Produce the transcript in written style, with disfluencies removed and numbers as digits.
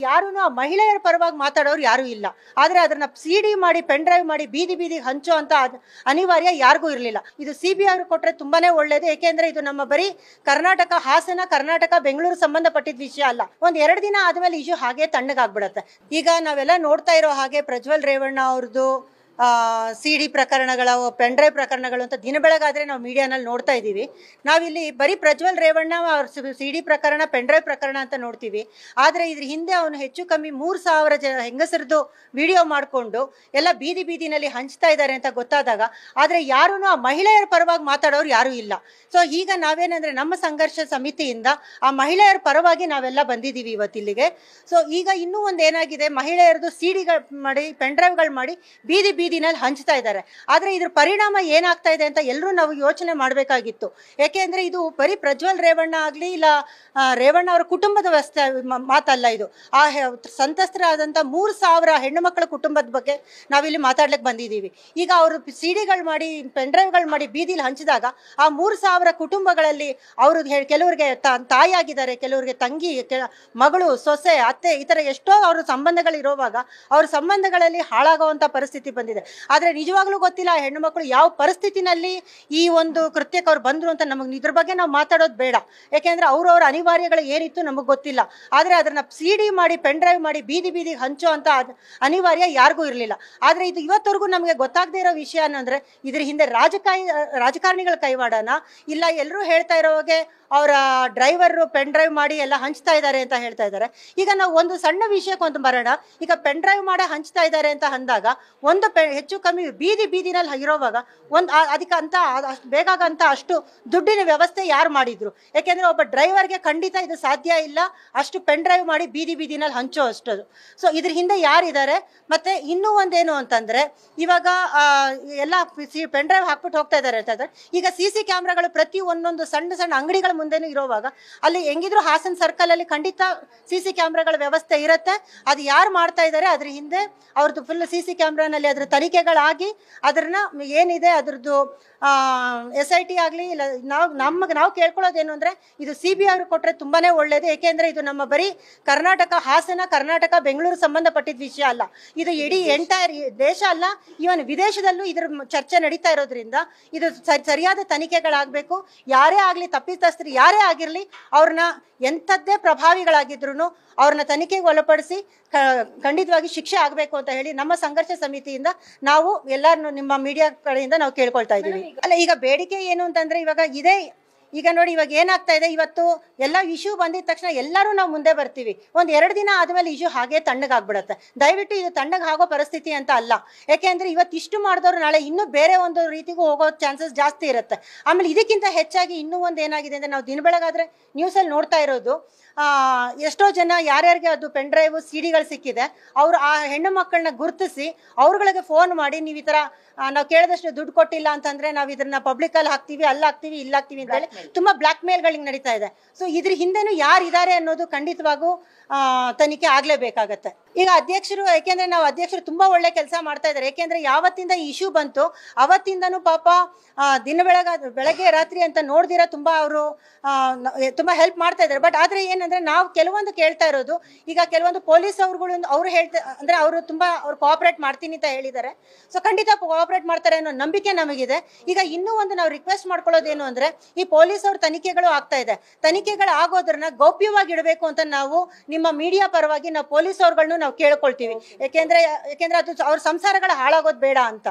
ಯಾರೂ ಆ ಮಹಿಳೆಯರ ಪರವಾಗಿ ಮಾತಾಡೋರು ಯಾರೂ ಇಲ್ಲ. ಆದರೆ ಅದನ್ನ ಸಿಡಿ ಮಾಡಿ ಪೆನ್ ಡ್ರೈವ್ ಮಾಡಿ ಬೀದಿ ಬೀದಿಗೆ ಹಂಚೋ ಅಂತ ಅನಿವಾರ್ಯ ಯಾರಿಗೂ ಇರಲಿಲ್ಲ. ಇದು CBI ಅವರು ಕೊಟ್ಟರೆ ತುಂಬಾನೇ ಒಳ್ಳೇದು. ಏಕೆಂದ್ರೆ ಇದು ನಮ್ಮ ಬರೀ ಕರ್ನಾಟಕ, ಹಾಸನ, ಕರ್ನಾಟಕ, ಬೆಂಗಳೂರು ಸಂಬಂಧಪಟ್ಟಿದ್ದ ವಿಷಯ ಅಲ್ಲ. ಒಂದ್ 2 ದಿನ ಆದ್ಮೇಲೆ ಇಶ್ಯೂ ಹಾಗೆ ತಣ್ಣಗಾಗ್ಬಿಡತ್ತೆ. ಈಗ ನಾವೆಲ್ಲ ನೋಡ್ತಾ ಇರೋ ಹಾಗೆ ಪ್ರಜ್ವಲ್ ರೇವಣ್ಣ ಅವ್ರದ್ದು ಸಿಡಿ ಪ್ರಕರಣಗಳ, ಪೆನ್ ಡ್ರೈವ್ ಪ್ರಕರಣಗಳು ಅಂತ ದಿನ ಬೆಳಗಾದ್ರೆ ನಾವು ಮೀಡಿಯಾನಲ್ಲಿ ನೋಡ್ತಾ ಇದ್ದೀವಿ. ನಾವಿಲ್ಲಿ ಬರೀ ಪ್ರಜ್ವಲ್ ರೇವಣ್ಣ ಅವ್ರ ಸಿಡಿ ಪ್ರಕರಣ, ಪೆನ್ ಡ್ರೈವ್ ಪ್ರಕರಣ ಅಂತ ನೋಡ್ತೀವಿ. ಆದರೆ ಇದ್ರ ಹಿಂದೆ ಅವನು ಹೆಚ್ಚು ಕಮ್ಮಿ 3,000 ಹೆಂಗಸರದ್ದು ವಿಡಿಯೋ ಮಾಡಿಕೊಂಡು ಎಲ್ಲ ಬೀದಿ ಬೀದಿನಲ್ಲಿ ಹಂಚ್ತಾ ಇದ್ದಾರೆ ಅಂತ ಗೊತ್ತಾದಾಗ, ಆದರೆ ಯಾರೂ ಆ ಮಹಿಳೆಯರ ಪರವಾಗಿ ಮಾತಾಡೋರು ಯಾರೂ ಇಲ್ಲ. ಸೊ ಈಗ ನಾವೇನಂದ್ರೆ ನಮ್ಮ ಸಂಘರ್ಷ ಸಮಿತಿಯಿಂದ ಆ ಮಹಿಳೆಯರ ಪರವಾಗಿ ನಾವೆಲ್ಲ ಬಂದಿದ್ದೀವಿ ಇವತ್ತಿಲ್ಲಿಗೆ. ಸೊ ಈಗ ಇನ್ನೂ ಒಂದು ಏನಾಗಿದೆ, ಮಹಿಳೆಯರದು ಸಿಡಿಗಳು ಮಾಡಿ, ಪೆನ್ ಡ್ರೈವ್ಗಳು ಮಾಡಿ ಬೀದಿ ಬೀದಿನಲ್ಲಿ ಹಂಚ್ತಾ ಇದ್ದಾರೆ. ಆದ್ರೆ ಇದ್ರ ಪರಿಣಾಮ ಏನಾಗ್ತಾ ಇದೆ ಅಂತ ಎಲ್ಲರೂ ನಾವು ಯೋಚನೆ ಮಾಡಬೇಕಾಗಿತ್ತು. ಯಾಕೆಂದ್ರೆ ಇದು ಬರೀ ಪ್ರಜ್ವಲ್ ರೇವಣ್ಣ ಆಗ್ಲಿ ಇಲ್ಲ ರೇವಣ್ಣ ಅವರ ಕುಟುಂಬದ ವ್ಯವಸ್ಥೆ ಮಾತಲ್ಲ. ಇದು ಆ ಸಂತ್ರಸ್ತರಾದಂತ 3,000 ಹೆಣ್ಣು ಮಕ್ಕಳ ಕುಟುಂಬದ ಬಗ್ಗೆ ನಾವಿಲ್ಲಿ ಮಾತಾಡ್ಲಿಕ್ಕೆ ಬಂದಿದ್ದೀವಿ. ಈಗ ಅವರು ಸಿಡಿಗಳು ಮಾಡಿ, ಪೆನ್ ಡ್ರೈವ್ಗಳು ಮಾಡಿ ಬೀದಿಲಿ ಹಂಚಿದಾಗ ಆ 3,000 ಕುಟುಂಬಗಳಲ್ಲಿ ಅವರು ಕೆಲವರಿಗೆ ತಾಯಿಯಾಗಿದ್ದಾರೆ, ಕೆಲವರಿಗೆ ತಂಗಿ, ಮಗಳು, ಸೊಸೆ, ಅತ್ತೆ, ಈ ತರ ಎಷ್ಟೋ ಅವ್ರ ಸಂಬಂಧಗಳು ಇರುವಾಗ ಅವ್ರ ಸಂಬಂಧಗಳಲ್ಲಿ ಹಾಳಾಗುವಂತ ಪರಿಸ್ಥಿತಿ ಬಂದಿದೆ. ಆದ್ರೆ ನಿಜವಾಗ್ಲೂ ಗೊತ್ತಿಲ್ಲ ಆ ಹೆಣ್ಣು ಮಕ್ಕಳು ಯಾವ ಪರಿಸ್ಥಿತಿನಲ್ಲಿ ಈ ಒಂದು ಕೃತ್ಯಕ್ಕೆ ಅವ್ರು ಬಂದ್ರು ಅಂತ. ನಮಗೆ ಇದ್ರ ಬಗ್ಗೆ ನಾವು ಮಾತಾಡೋದು ಬೇಡ, ಯಾಕೆಂದ್ರೆ ಅವ್ರವ್ರ ಅನಿವಾರ್ಯಗಳು ಏನಿತ್ತು ನಮಗೆ ಗೊತ್ತಿಲ್ಲ. ಆದ್ರೆ ಅದನ್ನ ಸಿಡಿ ಮಾಡಿ ಪೆನ್ ಡ್ರೈವ್ ಮಾಡಿ ಬೀದಿ ಬೀದಿಗೆ ಹಂಚೋ ಅಂತ ಅನಿವಾರ್ಯ ಯಾರಿಗೂ ಇರಲಿಲ್ಲ. ಆದ್ರೆ ಇದು ಇವತ್ತವರೆಗೂ ನಮಗೆ ಗೊತ್ತಾಗದೇ ಇರೋ ವಿಷಯ ಅನ್ನಂದ್ರೆ ಇದ್ರ ಹಿಂದೆ ರಾಜಕಾರಣಿಗಳ ಕೈವಾಡನ ಇಲ್ಲ, ಎಲ್ಲರೂ ಹೇಳ್ತಾ ಇರೋವಾಗೆ ಅವರ ಡ್ರೈವರ್ ಪೆನ್ ಡ್ರೈವ್ ಮಾಡಿ ಎಲ್ಲ ಹಂಚ್ತಾ ಇದ್ದಾರೆ ಅಂತ ಹೇಳ್ತಾ ಇದ್ದಾರೆ. ಈಗ ನಾವು ಒಂದು ಸಣ್ಣ ವಿಷಯಕ್ಕೆ ಒಂದು ಬರೋಣ. ಈಗ ಪೆನ್ ಡ್ರೈವ್ ಮಾಡಿ ಹಂಚ್ತಾ ಇದ್ದಾರೆ ಅಂತ ಅಂದಾಗ ಒಂದು ಹೆಚ್ಚು ಕಮ್ಮಿ ಬೀದಿ ಬೀದಿನಲ್ಲಿ ಇರೋವಾಗ ಅದಕ್ಕೆ ಅಂತ ಬೇಕಾಗಂತ ಅಷ್ಟು ದುಡ್ಡಿನ ವ್ಯವಸ್ಥೆ ಯಾರು ಮಾಡಿದ್ರು? ಯಾಕೆಂದ್ರೆ ಒಬ್ಬ ಡ್ರೈವರ್ಗೆ ಖಂಡಿತ ಇದು ಸಾಧ್ಯ ಇಲ್ಲ ಅಷ್ಟು ಪೆನ್ ಡ್ರೈವ್ ಮಾಡಿ ಬೀದಿ ಬೀದಿನಲ್ಲಿ ಹಂಚೋ ಅಷ್ಟು. ಸೊ ಇದ್ರ ಹಿಂದೆ ಯಾರಿದ್ದಾರೆ? ಮತ್ತೆ ಇನ್ನೂ ಒಂದೇನು ಅಂತಂದ್ರೆ, ಇವಾಗ ಎಲ್ಲ ಪೆನ್ ಡ್ರೈವ್ ಹಾಕ್ಬಿಟ್ಟು ಹೋಗ್ತಾ ಇದ್ದಾರೆ ಅಂತ ಇದ್ದಾರೆ. ಈಗ CC ಕ್ಯಾಮ್ರಾಗಳು ಪ್ರತಿ ಒಂದೊಂದು ಸಣ್ಣ ಸಣ್ಣ ಅಂಗಡಿಗಳ ಮುಂದೆನೂ ಇರೋವಾಗ ಅಲ್ಲಿ ಹೆಂಗಿದ್ರು ಹಾಸನ್ ಸರ್ಕಲ್ ಅಲ್ಲಿ ಖಂಡಿತ CC ಕ್ಯಾಮ್ರಾಗಳ ವ್ಯವಸ್ಥೆ ಇರುತ್ತೆ. ಅದು ಯಾರು ಮಾಡ್ತಾ ಇದ್ದಾರೆ ಅದ್ರ ಹಿಂದೆ ಅವ್ರದ್ದು ಫುಲ್ CC ಕ್ಯಾಮ್ರಾನಲ್ಲಿ ಅದ್ರ ತನಿಖೆಗಳಾಗಿ ಅದನ್ನ ಏನಿದೆ ಅದ್ರದ್ದು SIT ಆಗಲಿ ಇಲ್ಲ, ನಾವು ಕೇಳ್ಕೊಳ್ಳೋದೇನು ಅಂದ್ರೆ ಇದು CBI ಅವರು ಕೊಟ್ಟರೆ ತುಂಬಾನೇ ಒಳ್ಳೇದು. ಏಕೆಂದ್ರೆ ಇದು ನಮ್ಮ ಬರೀ ಕರ್ನಾಟಕ, ಹಾಸನ, ಕರ್ನಾಟಕ, ಬೆಂಗಳೂರು ಸಂಬಂಧಪಟ್ಟಿದ್ದ ವಿಷಯ ಅಲ್ಲ. ಇದು ಇಡೀ ಎಂಟೈರ್ ದೇಶ ಅಲ್ಲ, ಇವನ್ ವಿದೇಶದಲ್ಲೂ ಇದ್ರ ಚರ್ಚೆ ನಡೀತಾ ಇರೋದ್ರಿಂದ ಇದು ಸರಿಯಾದ ತನಿಖೆಗಳಾಗಬೇಕು. ಯಾರೇ ಆಗಲಿ, ತಪ್ಪಿತಸ್ಥರು ಯಾರೇ ಆಗಿರಲಿ, ಅವ್ರನ್ನ ಎಂಥದ್ದೇ ಪ್ರಭಾವಿಗಳಾಗಿದ್ರು ಅವ್ರನ್ನ ತನಿಖೆಗೆ ಒಳಪಡಿಸಿ ಖಂಡಿತವಾಗಿ ಶಿಕ್ಷೆ ಆಗಬೇಕು ಅಂತ ಹೇಳಿ ನಮ್ಮ ಸಂಘರ್ಷ ಸಮಿತಿಯಿಂದ ನಾವು ಎಲ್ಲಾರು ನಿಮ್ಮ ಮೀಡಿಯಾ ಕಡೆಯಿಂದ ನಾವು ಕೇಳ್ಕೊಳ್ತಾ ಇದ್ದೀವಿ. ಅಲ್ಲ, ಈಗ ಬೇಡಿಕೆ ಏನು ಅಂತಂದ್ರೆ ಈಗ ನೋಡಿ ಇವಾಗ ಏನಾಗ್ತಾ ಇದೆ, ಇವತ್ತು ಎಲ್ಲ ಇಶ್ಯೂ ಬಂದಿದ ತಕ್ಷಣ ಎಲ್ಲರೂ ನಾವು ಮುಂದೆ ಬರ್ತೀವಿ. ಒಂದ್ 2 ದಿನ ಆದ್ಮೇಲೆ ಇಶ್ಯೂ ಹಾಗೆ ತಣ್ಣಗಾಗ್ಬಿಡತ್ತೆ. ದಯವಿಟ್ಟು ಇದು ತಣ್ಣಗಾಗೋ ಪರಿಸ್ಥಿತಿ ಅಂತ ಅಲ್ಲ. ಯಾಕೆಂದ್ರೆ ಇವತ್ತು ಇಷ್ಟು ಮಾಡಿದವರು ನಾಳೆ ಇನ್ನೂ ಬೇರೆ ಒಂದು ರೀತಿಗೂ ಹೋಗೋ ಚಾನ್ಸಸ್ ಜಾಸ್ತಿ ಇರುತ್ತೆ. ಆಮೇಲೆ ಇದಕ್ಕಿಂತ ಹೆಚ್ಚಾಗಿ ಇನ್ನೂ ಒಂದು ಏನಾಗಿದೆ ಅಂದ್ರೆ, ನಾವು ದಿನ ಬೆಳಗಾದ್ರೆ ನ್ಯೂಸಲ್ಲಿ ನೋಡ್ತಾ ಇರೋದು, ಎಷ್ಟೋ ಜನ ಯಾರ್ಯಾರಿಗೆ ಅದು ಪೆನ್ ಡ್ರೈವ್ ಸಿಡಿಗಳು ಸಿಕ್ಕಿದೆ ಅವ್ರು ಆ ಹೆಣ್ಣು ಮಕ್ಕಳನ್ನ ಗುರುತಿಸಿ ಅವ್ರಗಳಿಗೆ ಫೋನ್ ಮಾಡಿ, ನೀವು ಈ ತರ ನಾವು ಕೇಳಿದಷ್ಟು ದುಡ್ಡು ಕೊಟ್ಟಿಲ್ಲ ಅಂತಂದ್ರೆ ನಾವು ಇದನ್ನ ಪಬ್ಲಿಕ್ ಅಲ್ಲಿ ಹಾಕ್ತಿವಿ, ಅಲ್ಲಿ ಹಾಕ್ತಿವಿ ಅಂತ ಹೇಳಿ ತುಂಬಾ ಬ್ಲಾಕ್ ಮೇಲ್ಗಳಿಗೆ ನಡೀತಾ ಇದೆ. ಸೊ ಇದ್ರ ಹಿಂದೆನೂ ಯಾರಿದ್ದಾರೆ ಅನ್ನೋದು ಖಂಡಿತವಾಗೂ ತನಿಖೆ ಆಗ್ಲೇಬೇಕಾಗತ್ತೆ. ಈಗ ಯಾಕೆಂದ್ರೆ ನಾವು ಅಧ್ಯಕ್ಷರು ತುಂಬಾ ಒಳ್ಳೆ ಕೆಲಸ ಮಾಡ್ತಾ ಇದ್ದಾರೆ. ಯಾಕೆಂದ್ರೆ ಯಾವತ್ತಿಂದ ಈ ಇಶ್ಯೂ ಬಂತು ಅವತ್ತಿಂದನೂ ಪಾಪ ಬೆಳಗ್ಗೆ ರಾತ್ರಿ ಅಂತ ನೋಡ್ದಿರ ತುಂಬಾ ಅವರು ತುಂಬಾ ಹೆಲ್ಪ್ ಮಾಡ್ತಾ ಇದ್ದಾರೆ. ಬಟ್ ಆದ್ರೆ ಏನಂದ್ರೆ ನಾವು ಕೆಲವೊಂದು ಕೇಳ್ತಾ ಇರೋದು, ಈಗ ಕೆಲವೊಂದು ಪೊಲೀಸ್ ಅವ್ರು ಹೇಳ್ತಾ ಅಂದ್ರೆ ಅವರು ತುಂಬಾ ಕೋಆಪರೇಟ್ ಮಾಡ್ತೀನಿ ಅಂತ ಹೇಳಿದ್ದಾರೆ. ಸೊ ಖಂಡಿತ ಕೋಆಪರೇಟ್ ಮಾಡ್ತಾರೆ ಅನ್ನೋ ನಂಬಿಕೆ ನಮಗಿದೆ. ಈಗ ಇನ್ನೂ ಒಂದು ನಾವು ರಿಕ್ವೆಸ್ಟ್ ಮಾಡ್ಕೊಳ್ಳೋದೇನು ಅಂದ್ರೆ, ಈ ಪೊಲೀಸ್ ಅವ್ರ ತನಿಖೆಗಳು ಆಗ್ತಾ ಇದೆ, ತನಿಖೆಗಳು ಆಗೋದ್ರನ್ನ ಗೌಪ್ಯವಾಗಿ ಇಡಬೇಕು ಅಂತ ನಾವು ನಿಮ್ಮ ಮೀಡಿಯಾ ಪರವಾಗಿ ನಾವು ಪೊಲೀಸ್ ಅವ್ರಗಳನ್ನು ನಾವು ಕೇಳ್ಕೊಳ್ತೀವಿ. ಯಾಕೆಂದ್ರೆ ಅದು ಅವ್ರ ಸಂಸಾರಗಳ ಹಾಳಾಗೋದು ಬೇಡ ಅಂತ.